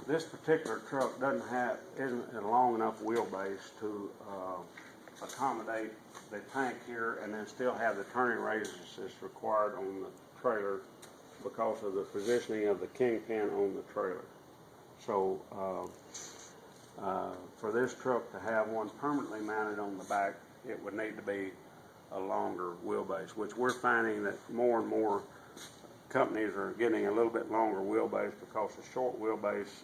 this particular truck isn't a long enough wheelbase to accommodate the tank here and then still have the turning radius that's required on the trailer because of the positioning of the kingpin on the trailer. So for this truck to have one permanently mounted on the back, it would need to be a longer wheelbase, which we're finding that more and more companies are getting a little bit longer wheelbase because the short wheelbase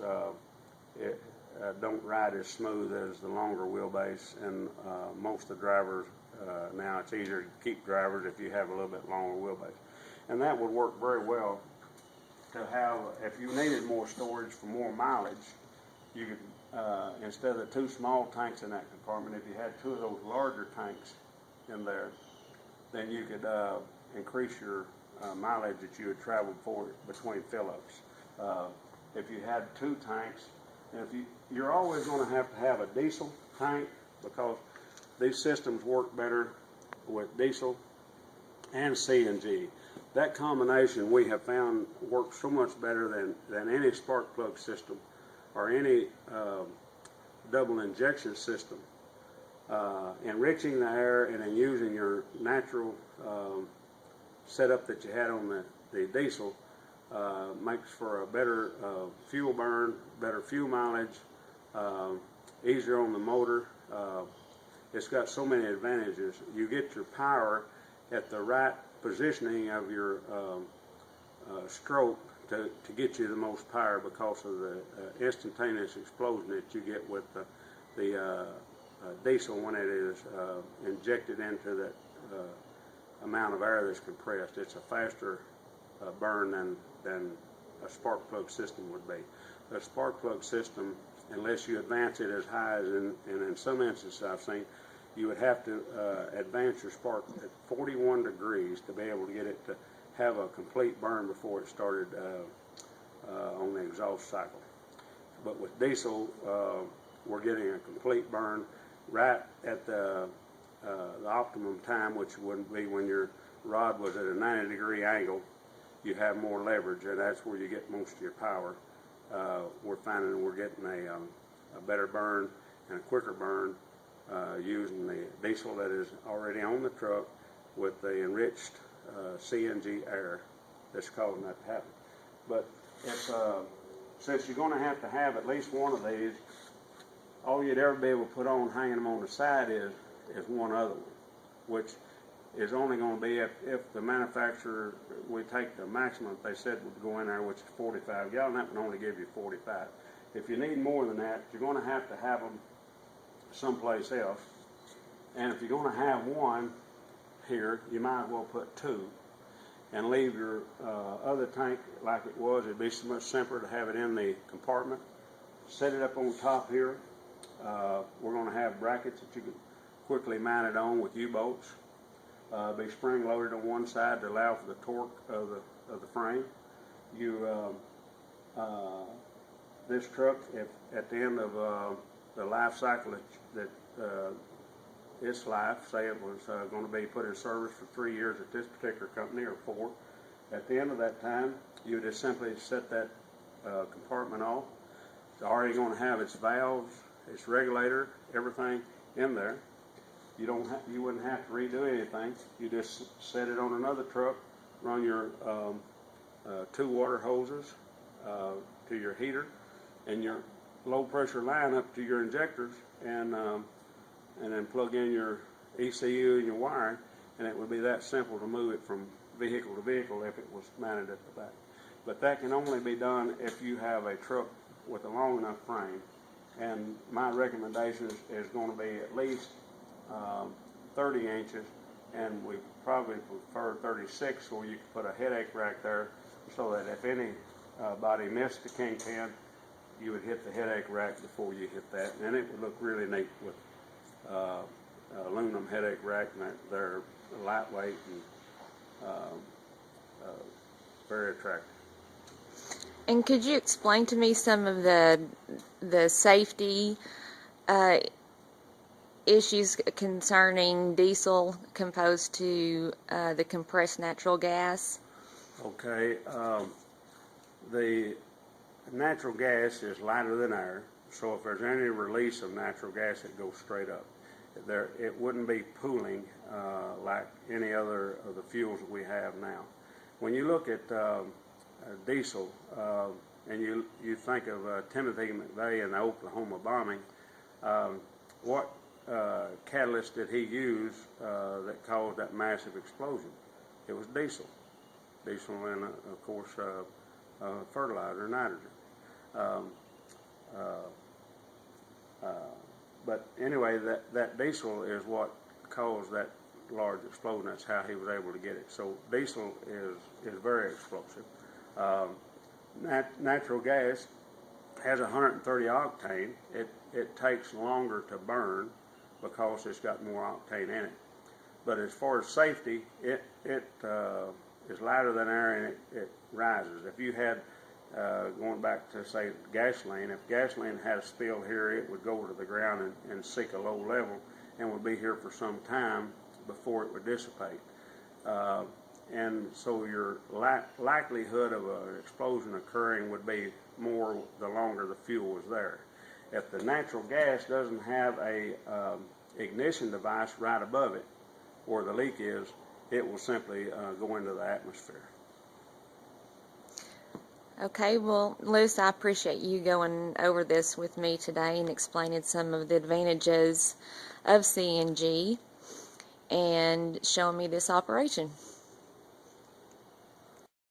don't ride as smooth as the longer wheelbase, and most of the drivers now it's easier to keep drivers if you have a little bit longer wheelbase, and that would work very well to have. If you needed more storage for more mileage, you could instead of the two small tanks in that compartment, if you had two of those larger tanks in there, then you could increase your mileage that you would travel for between fill-ups. If you had two tanks, and you're always going to have a diesel tank, because these systems work better with diesel and CNG. That combination we have found works so much better than any spark plug system or any double injection system. Enriching the air and then using your natural setup that you had on the diesel makes for a better fuel burn, better fuel mileage, easier on the motor. It's got so many advantages. You get your power at the right positioning of your stroke to get you the most power because of the instantaneous explosion that you get with the diesel when it is injected into that amount of air that's compressed. It's a faster burn than a spark plug system would be. The spark plug system, unless you advance it as high as and in some instances I've seen, you would have to advance your spark at 41 degrees to be able to get it to have a complete burn before it started on the exhaust cycle. But with diesel, we're getting a complete burn right at the optimum time, which would be when your rod was at a 90-degree angle. You have more leverage, and that's where you get most of your power. We're finding we're getting a better burn and a quicker burn using the diesel that is already on the truck with the enriched CNG air that's causing that to happen. But it's, since you're going to have at least one of these, all you'd ever be able to put on hanging them on the side is one other one, which is only going to be if the manufacturer, we take the maximum they said would go in there, which is 45 gallon, that would only give you 45. If you need more than that, you're going to have them someplace else. And if you're going to have one here, you might as well put two and leave your other tank like it was. It'd be so much simpler to have it in the compartment. Set it up on top here. We're going to have brackets that you can quickly mount it on with U-bolts. Be spring loaded on one side to allow for the torque of the frame. This truck, if at the end of the life cycle that its life, say it was going to be put in service for 3 years at this particular company or 4, at the end of that time, you just simply set that compartment off. It's already going to have its valves, its regulator, everything in there. You wouldn't have to redo anything. You just set it on another truck, run your 2 water hoses to your heater and your low pressure line up to your injectors, and then plug in your ECU and your wiring, and it would be that simple to move it from vehicle to vehicle if it was mounted at the back. But that can only be done if you have a truck with a long enough frame, and my recommendation is going to be at least 30 inches, and we probably prefer 36, so you can put a headache rack there so that if anybody missed the kingpin, you would hit the headache rack before you hit that, and it would look really neat with aluminum headache rack, and they're lightweight and very attractive. And could you explain to me some of the safety issues concerning diesel composed to the compressed natural gas? Okay, the natural gas is lighter than air, so if there's any release of natural gas, it goes straight up. It wouldn't be pooling like any other of the fuels that we have now. When you look at diesel, and you think of Timothy McVeigh and the Oklahoma bombing, what catalyst did he use that caused that massive explosion? It was diesel. Diesel and, of course, fertilizer, nitrogen. But anyway, that diesel is what caused that large explosion. That's how he was able to get it. So diesel is very explosive. Natural gas has 130 octane. It takes longer to burn because it's got more octane in it. But as far as safety, it is lighter than air and it rises. If you had, going back to say gasoline, if gasoline had a spill here, it would go to the ground and seek a low level and would be here for some time before it would dissipate. And so your likelihood of an explosion occurring would be more the longer the fuel was there. If the natural gas doesn't have a ignition device right above it, where the leak is, it will simply go into the atmosphere. Okay, well, Lewis, I appreciate you going over this with me today and explaining some of the advantages of CNG and showing me this operation.